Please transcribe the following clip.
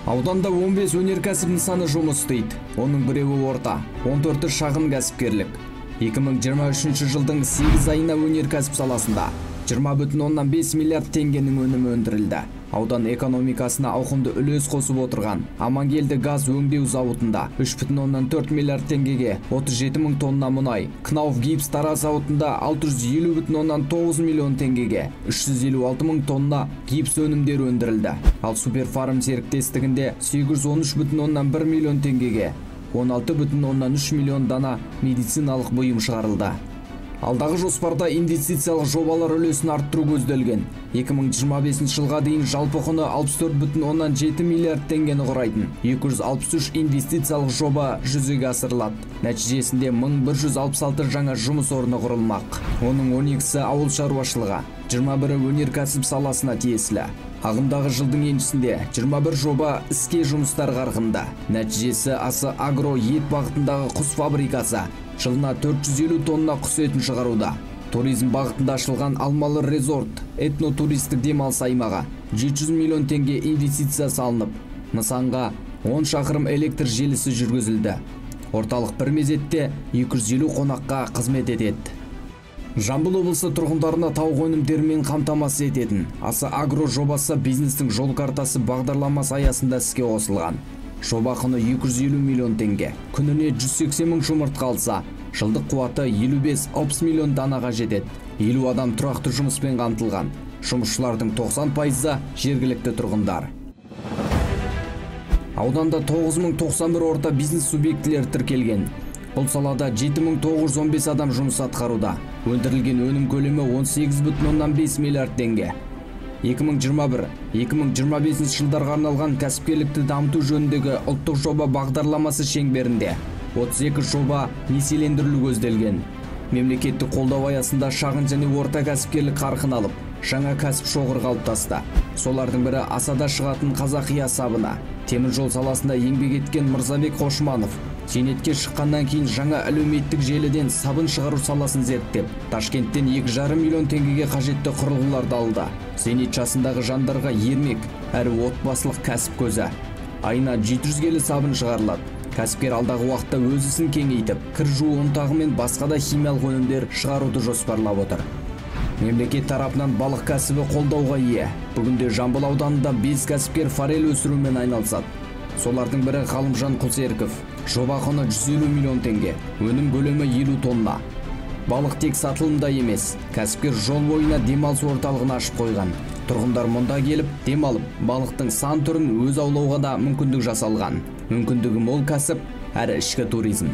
Ауданда 15 өнеркәсіп нысаны жұмыс істейді. Оның біреуі орта, 14-і шағын кәсіпкерлік. 2023 жылдың 8 айына өнеркәсіп саласында 20,5 миллиард теңгенің өнімі өндірілді. Аудан экономикасына ауқымды үлес қосып отырған Амангелді газ өңдеу зауытында 3,4 миллиард теңгеге 37 мың тонна мұнай, Кнауф гипс Тараз зауытында 650,9 миллион теңгеге 356 мың тонна гипс өнімдері өндірілді. Ал Суперфарм серіктестігінде 813,1 миллион теңгеге 16,3 миллион дана медициналық бұйым шығарылды. Алдағы жоспарда инвестициялық жобалар үлесін арттыру көзделген. 2025 жылға дейін жалпы құны 64,7 миллиард теңгені құрайтын 263 инвестициялық жоба жүзеге асырылады. Нәтижесінде 1166 жаңа жұмыс орны құрылмақ. Оның 12-сі ауыл шаруашылығы, 21-і өнеркәсіп саласына тиесілі. Ағымдағы жылдың еншісінде 21 жоба іске жұмыстар қарқынды. Нәтижесі Асы Агро ет бағытындағы құс фабрикасы жылына 450 тонна құс етін шығаруда. Туризм бағытында ашылған Алмалы резорт, этно-туристік демалыс аймағы 700 миллион теңге инвестиция салынып, нысанға 10 шақырым электр желісі жүргізілді. Орталық бір мезетте 250 қонаққа қызмет етеді. Жамбыл облысы тұрғындарына тауық өнімдерімен қамтамасыз ететін Асы Агро жобасы бизнестің жол картасы бағдарламасы аясында іске қосылған. Жоба құны 250 миллион теңге. Күніне 180 мың жұмыртқа алса, жылдық қуаты 55-60 миллион данаға жетеді. 50 адам тұрақты жұмыспен қамтылған. Жұмысшылардың 90%-ы жергілікті тұрғындар. Ауданда 9091 орта бизнес субъектілері тіркелген. Бұл салада 7915 адам жұмыс атқаруда. Өндірілген өнім көлемі 18,5 миллиард теңге. 2021-2025 жылдарға арналған кәсіпкерлікті дамыту жөніндегі ұлттық жоба бағдарламасы шеңберінде 32 жоба несиелендірілу көзделген. Мемлекеттік қолдау аясында шағын және орта кәсіпкерлік қарқын алып, жаңа кәсіп шоғыр қалыптасты. Солардың бірі Асада шығатын Қазақи асабына. Темір жол саласында еңбек еткен Мырзабек Қошманов зейнетке шыққаннан кейін жаңа әлеуметтік желіден сабын шығару саласын зерттеп, Ташкенттен 2,5 миллион теңгеге қажетті құрылғыларды алды. Зейнет жасындағы жандарға ермек, әрі отбасылық кәсіп көзі. Айына 700 келі сабын шығарылады. Кәсіпкер алдағы уақытта өз ісін кеңейтіп, кір жуу ұнтағы мен басқа да химиялық өнімдер шығаруды жоспарлап отыр. Мемлекет тарапынан балық кәсібі қолдауға ие. Бүгінде Жамбыл ауданында 5 кәсіпкер форель өсірумен айналысады. Солардың бірі Ғалымжан Құлсеріков. Жоба құны 150 миллион теңге. Өнім көлемі 50 тонна. Балық тек сатылымда емес. Кәсіпкер жол бойына демалыс орталығын ашып қойған. Тұрғындар мұнда келіп, демалып, балықтың сан түрін өз аулауға да мүмкіндік жасалған. Мүмкіндігі мол кәсіп, әрі ішкі туризм.